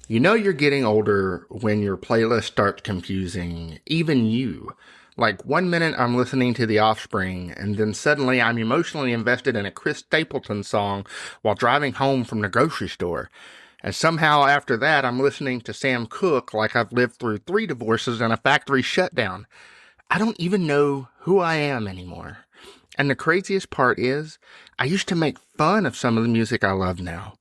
You know you're getting older when your playlist starts confusing even you. Like 1 minute I'm listening to The Offspring, and then suddenly I'm emotionally invested in a Chris Stapleton song while driving home from the grocery store. And somehow after that I'm listening to Sam Cooke like I've lived through 3 divorces and a factory shutdown. I don't even know who I am anymore. And the craziest part is, I used to make fun of some of the music I love now.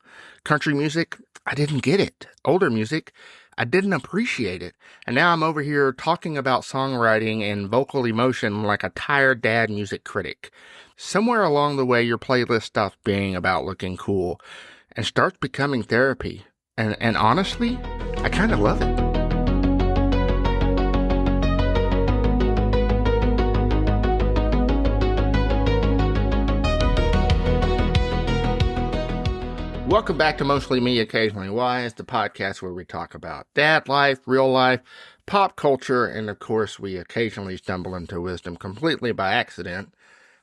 Country music, I didn't get it. Older music, I didn't appreciate it. And now I'm over here talking about songwriting and vocal emotion like a tired dad music critic. Somewhere along the way, your playlist stops being about looking cool and starts becoming therapy. And honestly, I kind of love it. Welcome back to Mostly Me, Occasionally Wise, the podcast where we talk about dad life, real life, pop culture, and of course we occasionally stumble into wisdom completely by accident.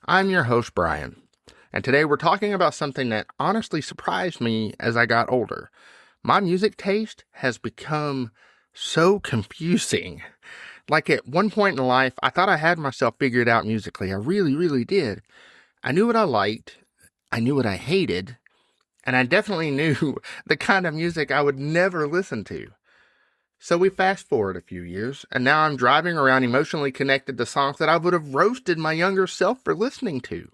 I'm your host, Brian, and today we're talking about something that honestly surprised me as I got older. My music taste has become so confusing. Like at one point in life, I thought I had myself figured out musically. I really, really did. I knew what I liked, I knew what I hated, and I definitely knew the kind of music I would never listen to. So we fast forward a few years, and now I'm driving around emotionally connected to songs that I would have roasted my younger self for listening to.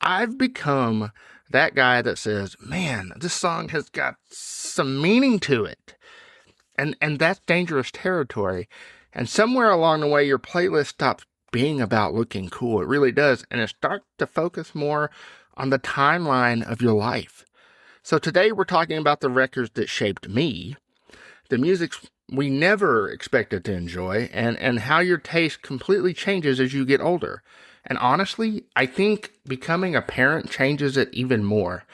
I've become that guy that says, man, this song has got some meaning to it. And that's dangerous territory. And somewhere along the way, your playlist stops being about looking cool. It really does. And it starts to focus more on the timeline of your life. So today we're talking about the records that shaped me, the music we never expected to enjoy, and how your taste completely changes as you get older. And honestly, I think becoming a parent changes it even more.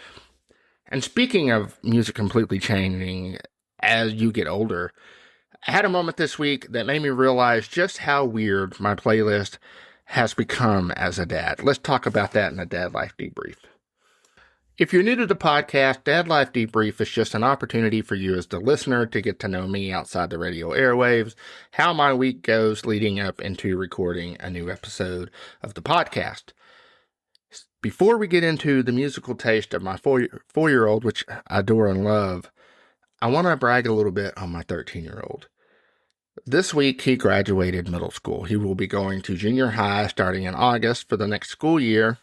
And speaking of music completely changing as you get older, I had a moment this week that made me realize just how weird my playlist has become as a dad. Let's talk about that in a Dad Life Debrief. If you're new to the podcast, Dad Life Debrief is just an opportunity for you as the listener to get to know me outside the radio airwaves, how my week goes leading up into recording a new episode of the podcast. Before we get into the musical taste of my four-year-old, which I adore and love, I want to brag a little bit on my 13-year-old. This week, he graduated middle school. He will be going to junior high starting in August for the next school year.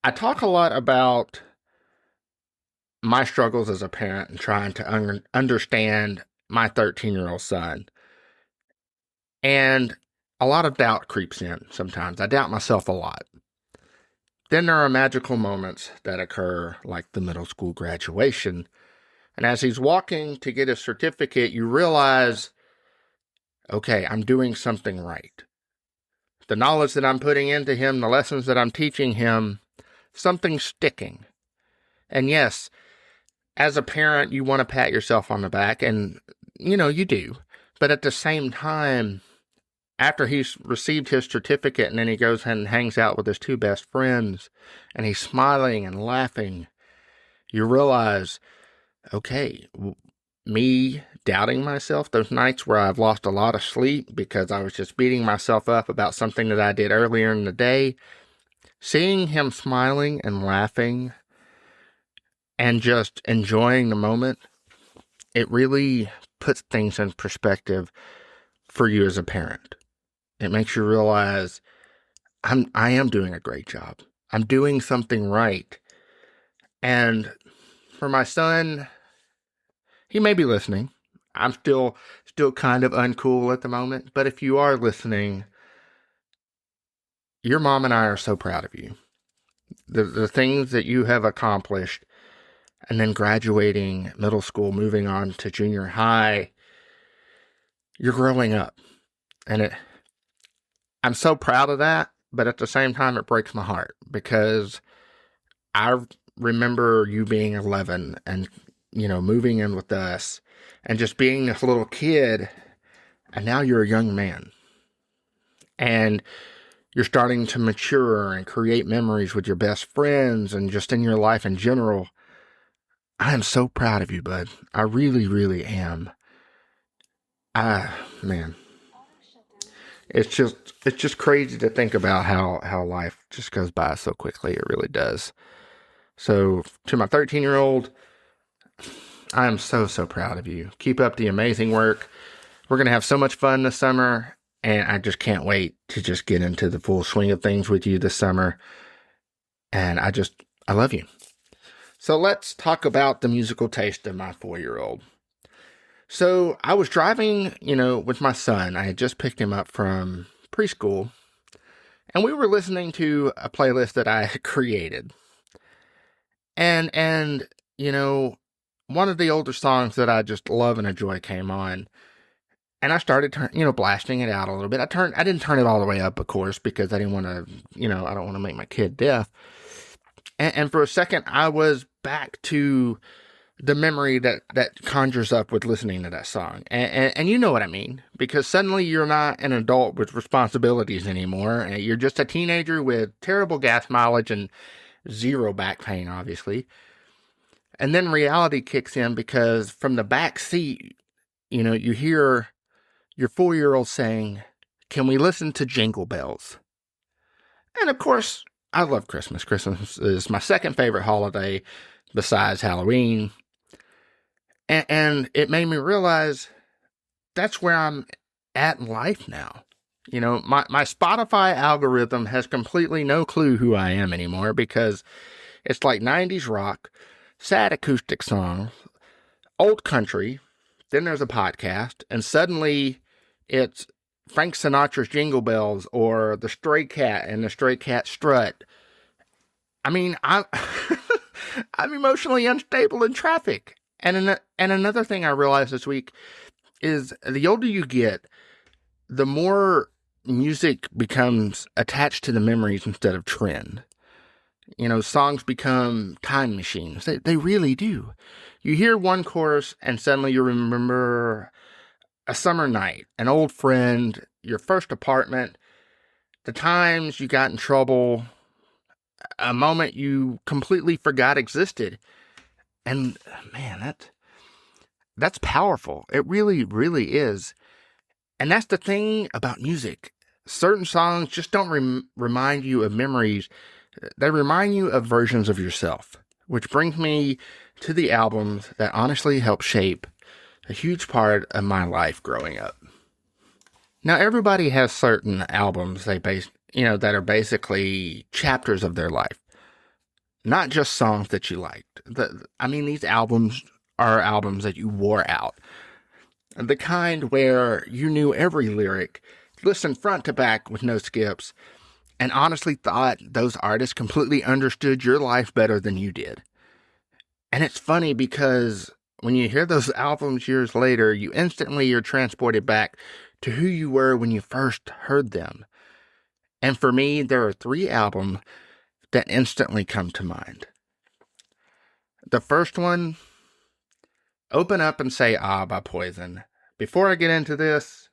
I talk a lot about my struggles as a parent and trying to understand my 13-year-old son. And a lot of doubt creeps in sometimes. I doubt myself a lot. Then there are magical moments that occur, like the middle school graduation. And as he's walking to get his certificate, you realize, okay, I'm doing something right. The knowledge that I'm putting into him, the lessons that I'm teaching him, something's sticking. And yes, as a parent, you want to pat yourself on the back, and, you do. But at the same time, after he's received his certificate and then he goes and hangs out with his 2 best friends, and he's smiling and laughing, you realize, okay, me doubting myself, those nights where I've lost a lot of sleep because I was just beating myself up about something that I did earlier in the day, seeing him smiling and laughing and just enjoying the moment, it really puts things in perspective for you as a parent. It makes you realize I am doing a great job. I'm doing something right. And for my son, he may be listening. I'm still kind of uncool at the moment, but if you are listening, your mom and I are so proud of you. The things that you have accomplished, and then graduating middle school, moving on to junior high, you're growing up. And I'm so proud of that, but at the same time, it breaks my heart because I remember you being 11 and, moving in with us and just being this little kid, and now you're a young man. And you're starting to mature and create memories with your best friends and just in your life in general. I am so proud of you, bud. I really, really am. Man, it's just crazy to think about how life just goes by so quickly. It really does. So to my 13-year-old, I am so, so proud of you. Keep up the amazing work. We're going to have so much fun this summer, and I just can't wait to just get into the full swing of things with you this summer. And I love you. So let's talk about the musical taste of my 4-year-old. So I was driving, with my son. I had just picked him up from preschool, and we were listening to a playlist that I had created. And one of the older songs that I just love and enjoy came on, and I started blasting it out a little bit. I didn't turn it all the way up, of course, because I didn't want to, I don't want to make my kid deaf. And for a second, I was back to the memory that conjures up with listening to that song. And you know what I mean, because suddenly you're not an adult with responsibilities anymore. And you're just a teenager with terrible gas mileage and zero back pain, obviously. And then reality kicks in, because from the back seat, you hear your 4-year-old saying, "Can we listen to Jingle Bells?" And of course, I love Christmas. Christmas is my second favorite holiday besides Halloween. And it made me realize that's where I'm at in life now. My Spotify algorithm has completely no clue who I am anymore, because it's like 90s rock, sad acoustic songs, old country, then there's a podcast, and suddenly it's Frank Sinatra's Jingle Bells or the Stray Cat and the Stray Cat Strut. I mean, I'm emotionally unstable in traffic. And another thing I realized this week is the older you get, the more music becomes attached to the memories instead of trend. Songs become time machines. They really do. You hear one chorus and suddenly you remember a summer night, an old friend, your first apartment, the times you got in trouble, a moment you completely forgot existed. And man, that's powerful. It really, really is. And that's the thing about music. Certain songs just don't remind you of memories. They remind you of versions of yourself, which brings me to the albums that honestly helped shape a huge part of my life growing up. Now, everybody has certain albums that are basically chapters of their life, not just songs that you liked. These albums are albums that you wore out. The kind where you knew every lyric, listened front to back with no skips, and honestly thought those artists completely understood your life better than you did. And it's funny because when you hear those albums years later, you're transported back to who you were when you first heard them. And for me, there are 3 albums that instantly come to mind. The first one, Open Up and Say Ah by Poison. Before I get into this,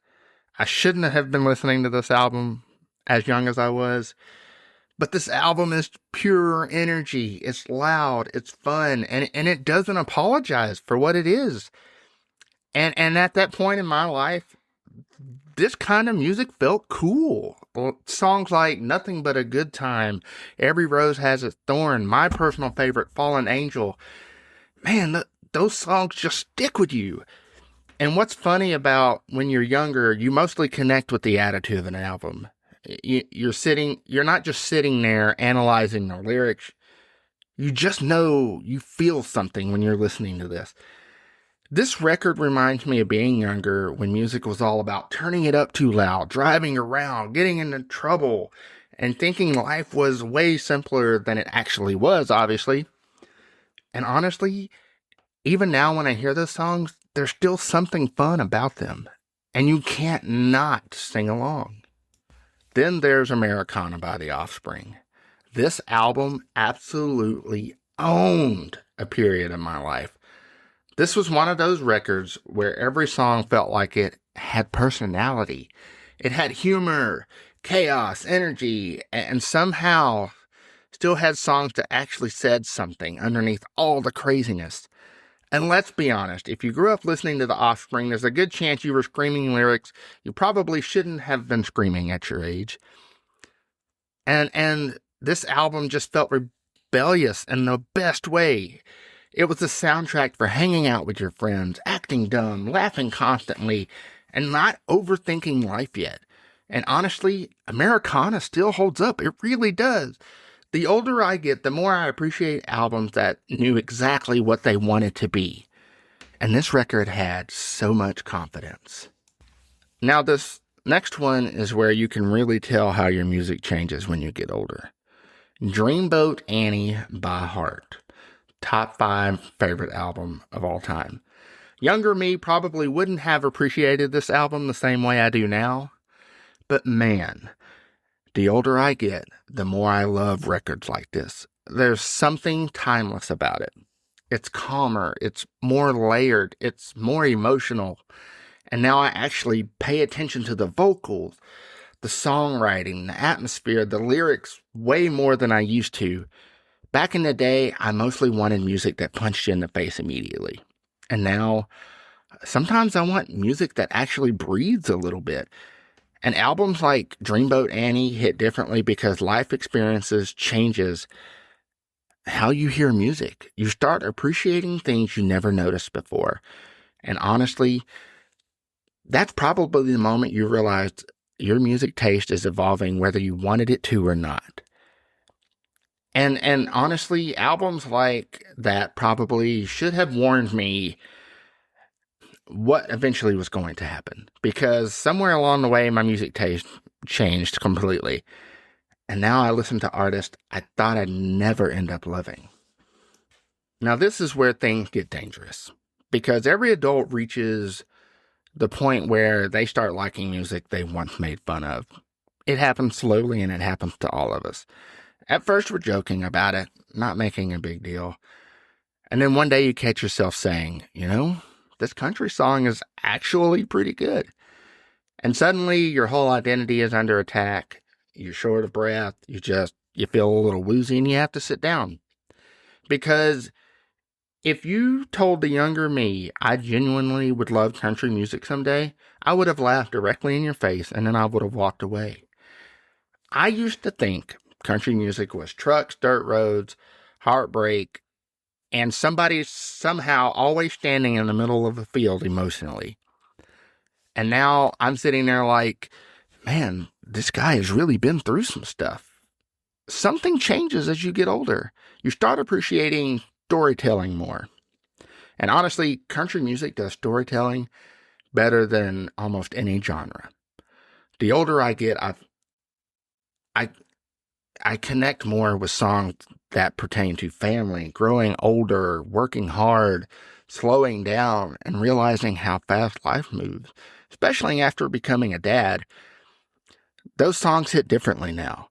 I shouldn't have been listening to this album as young as I was, but this album is pure energy. It's loud, it's fun, and it doesn't apologize for what it is. And at that point in my life, this kind of music felt cool. Songs like Nothing But a Good Time, Every Rose Has Its Thorn, my personal favorite, Fallen Angel. Man, those songs just stick with you. And what's funny about when you're younger, you mostly connect with the attitude of an album. You're not just sitting there analyzing the lyrics. You just know, you feel something when you're listening to this. This record reminds me of being younger, when music was all about turning it up too loud, driving around, getting into trouble, and thinking life was way simpler than it actually was, obviously. And honestly, even now when I hear those songs, there's still something fun about them, and you can't not sing along. Then there's Americana by The Offspring. This album absolutely owned a period in my life. This was one of those records where every song felt like it had personality. It had humor, chaos, energy, and somehow still had songs that actually said something underneath all the craziness. And let's be honest, if you grew up listening to The Offspring, there's a good chance you were screaming lyrics you probably shouldn't have been screaming at your age. And this album just felt rebellious in the best way. It was a soundtrack for hanging out with your friends, acting dumb, laughing constantly, and not overthinking life yet. And honestly, Americana still holds up. It really does. The older I get, the more I appreciate albums that knew exactly what they wanted to be. And this record had so much confidence. Now, this next one is where you can really tell how your music changes when you get older. Dreamboat Annie by Heart. Top 5 favorite album of all time. Younger me probably wouldn't have appreciated this album the same way I do now. But man, the older I get, the more I love records like this. There's something timeless about it. It's calmer, it's more layered, it's more emotional. And now I actually pay attention to the vocals, the songwriting, the atmosphere, the lyrics way more than I used to. Back in the day, I mostly wanted music that punched you in the face immediately. And now, sometimes I want music that actually breathes a little bit. And albums like Dreamboat Annie hit differently because life experiences changes how you hear music. You start appreciating things you never noticed before. And honestly, that's probably the moment you realized your music taste is evolving whether you wanted it to or not. And honestly, albums like that probably should have warned me what eventually was going to happen, because somewhere along the way my music taste changed completely, and now I listen to artists I thought I'd never end up loving. Now this is where things get dangerous, because every adult reaches the point where they start liking music they once made fun of. It happens slowly, and it happens to all of us. At first we're joking about it, not making a big deal, and then one day you catch yourself saying, this country song is actually pretty good. And suddenly your whole identity is under attack. You're short of breath. You feel a little woozy, and you have to sit down. Because if you told the younger me I genuinely would love country music someday, I would have laughed directly in your face, and then I would have walked away. I used to think country music was trucks, dirt roads, heartbreak, and somebody somehow always standing in the middle of the field emotionally. And now I'm sitting there like, man, this guy has really been through some stuff. Something changes as you get older. You start appreciating storytelling more. And honestly, country music does storytelling better than almost any genre. The older I get, I connect more with songs that pertain to family, growing older, working hard, slowing down, and realizing how fast life moves, especially after becoming a dad. Those songs hit differently now.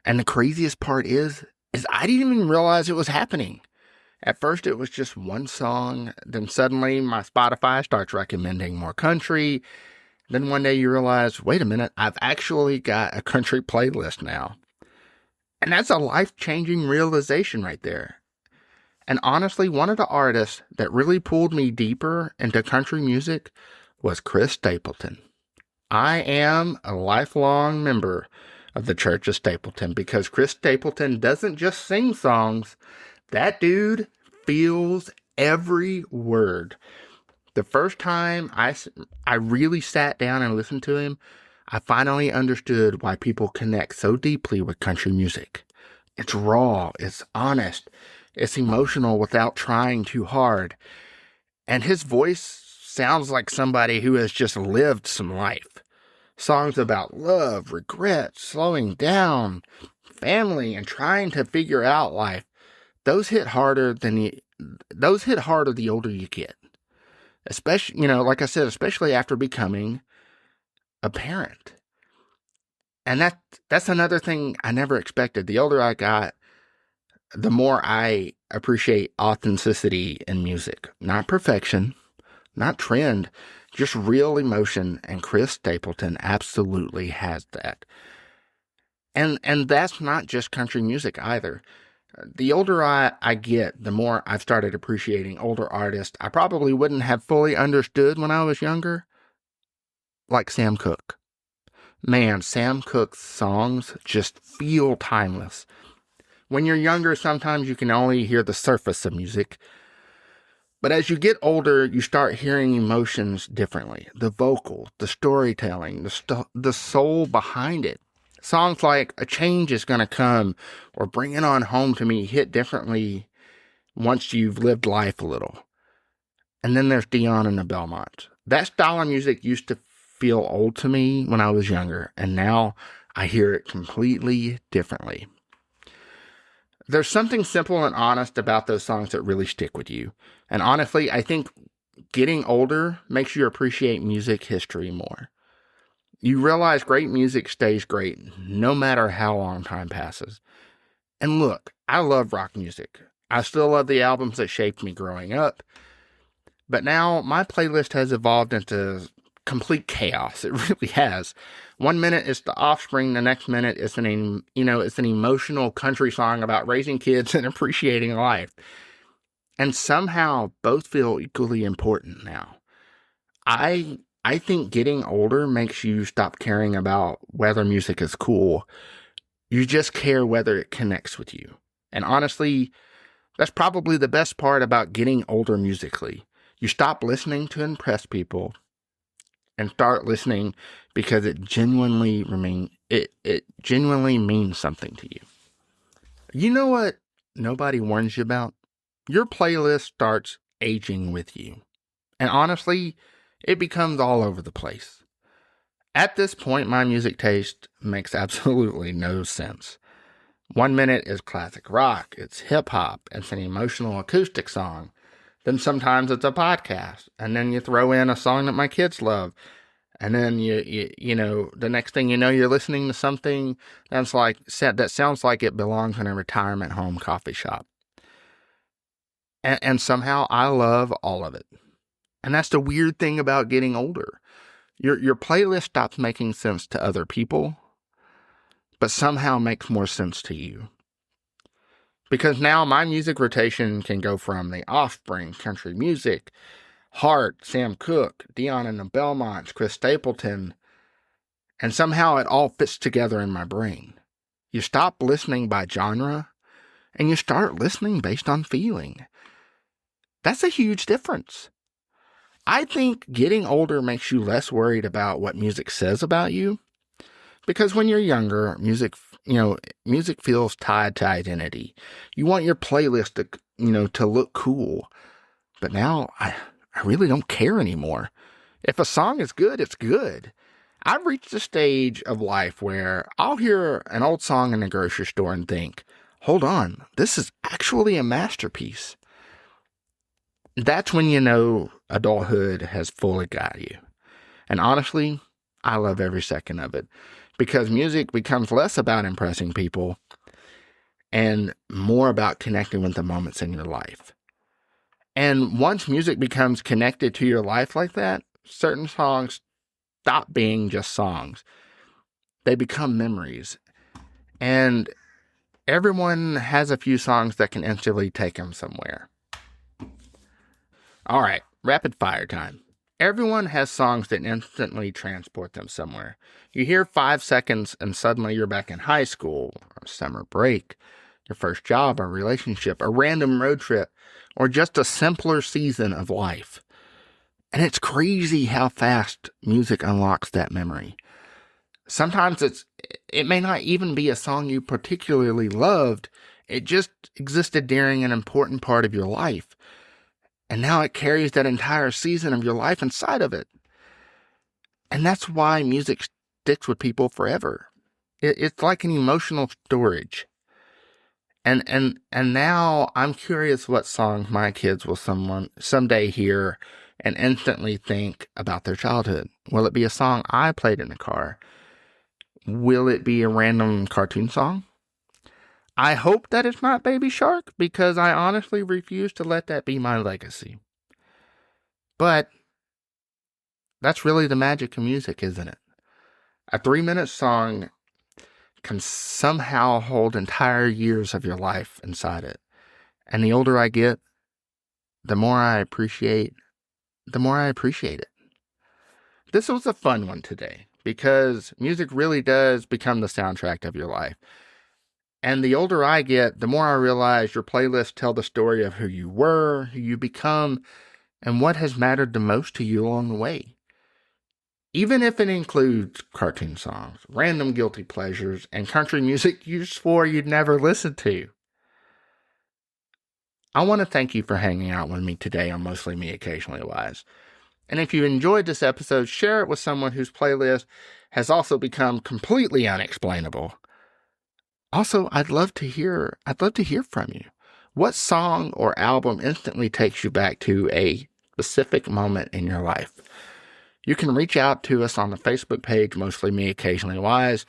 And the craziest part is I didn't even realize it was happening. At first it was just one song, then suddenly my Spotify starts recommending more country. Then one day you realize, wait a minute, I've actually got a country playlist now. And that's a life-changing realization right there. And honestly, one of the artists that really pulled me deeper into country music was Chris Stapleton. I am a lifelong member of the Church of Stapleton because Chris Stapleton doesn't just sing songs. That dude feels every word. The first time I really sat down and listened to him, I finally understood why people connect so deeply with country music. It's raw, it's honest, it's emotional without trying too hard. And his voice sounds like somebody who has just lived some life. Songs about love, regret, slowing down, family, and trying to figure out life. Those hit harder the older you get. Especially, like I said, especially after becoming a parent. And that's another thing I never expected. The older I got, the more I appreciate authenticity in music. Not perfection, not trend, just real emotion. And Chris Stapleton absolutely has that. And that's not just country music either. The older I get, the more I've started appreciating older artists I probably wouldn't have fully understood when I was younger, like Sam Cooke. Man, Sam Cooke's songs just feel timeless. When you're younger, sometimes you can only hear the surface of music. But as you get older, you start hearing emotions differently. The vocal, the storytelling, the soul behind it. Songs like A Change Is Gonna Come or Bring It On Home to Me hit differently once you've lived life a little. And then there's Dion and the Belmonts. That style of music used to feel old to me when I was younger, and now I hear it completely differently. There's something simple and honest about those songs that really stick with you. And honestly, I think getting older makes you appreciate music history more. You realize great music stays great no matter how long time passes. And look, I love rock music. I still love the albums that shaped me growing up. But now my playlist has evolved into complete chaos. It really has. One minute it's The Offspring, the next minute it's it's an emotional country song about raising kids and appreciating life. And somehow both feel equally important now. I think getting older makes you stop caring about whether music is cool. You just care whether it connects with you. And honestly, that's probably the best part about getting older musically. You stop listening to impress people and start listening because it genuinely means something to you. You know what nobody warns you about? Your playlist starts aging with you. And honestly, it becomes all over the place. At this point, my music taste makes absolutely no sense. One minute is classic rock, it's hip hop, it's an emotional acoustic song. Then sometimes it's a podcast, and then you throw in a song that my kids love. And then the next thing you know, you're listening to something that sounds like it belongs in a retirement home coffee shop. And somehow I love all of it. And that's the weird thing about getting older. Your playlist stops making sense to other people, but somehow makes more sense to you. Because now my music rotation can go from The Offspring, country music, Heart, Sam Cooke, Dion and the Belmonts, Chris Stapleton, and somehow it all fits together in my brain. You stop listening by genre, and you start listening based on feeling. That's a huge difference. I think getting older makes you less worried about what music says about you, because when you're younger, music feels tied to identity. You want your playlist to look cool. But now I really don't care anymore. If a song is good, it's good. I've reached a stage of life where I'll hear an old song in the grocery store and think, hold on, this is actually a masterpiece. That's when you know adulthood has fully got you. And honestly, I love every second of it, because music becomes less about impressing people and more about connecting with the moments in your life. And once music becomes connected to your life like that, certain songs stop being just songs. They become memories. And everyone has a few songs that can instantly take them somewhere. All right, rapid fire time. Everyone has songs that instantly transport them somewhere. You hear 5 seconds and suddenly you're back in high school, or summer break, your first job, a relationship, a random road trip, or just a simpler season of life. And it's crazy how fast music unlocks that memory. Sometimes it may not even be a song you particularly loved. It just existed during an important part of your life. And now it carries that entire season of your life inside of it. And that's why music sticks with people forever. It's like an emotional storage. And now I'm curious what songs my kids will someday hear and instantly think about their childhood. Will it be a song I played in the car? Will it be a random cartoon song? I hope that it's not Baby Shark, because I honestly refuse to let that be my legacy. But that's really the magic of music, isn't it? A 3-minute song can somehow hold entire years of your life inside it. And the older I get, the more I appreciate it. This was a fun one today because music really does become the soundtrack of your life. And the older I get, the more I realize your playlists tell the story of who you were, who you become, and what has mattered the most to you along the way. Even if it includes cartoon songs, random guilty pleasures, and country music you swore you'd never listen to. I want to thank you for hanging out with me today on Mostly Me, Occasionally Wise. And if you enjoyed this episode, share it with someone whose playlist has also become completely unexplainable. Also, I'd love to hear from you. What song or album instantly takes you back to a specific moment in your life? You can reach out to us on the Facebook page, Mostly Me, Occasionally Wise,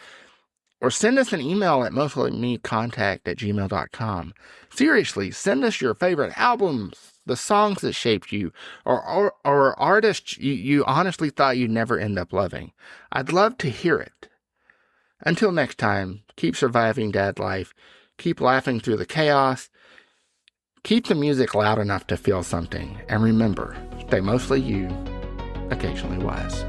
or send us an email at mostlymecontact@gmail.com. Seriously, send us your favorite albums, the songs that shaped you, or artists you honestly thought you'd never end up loving. I'd love to hear it. Until next time, keep surviving dad life, keep laughing through the chaos, keep the music loud enough to feel something, and remember, stay mostly you, occasionally wise.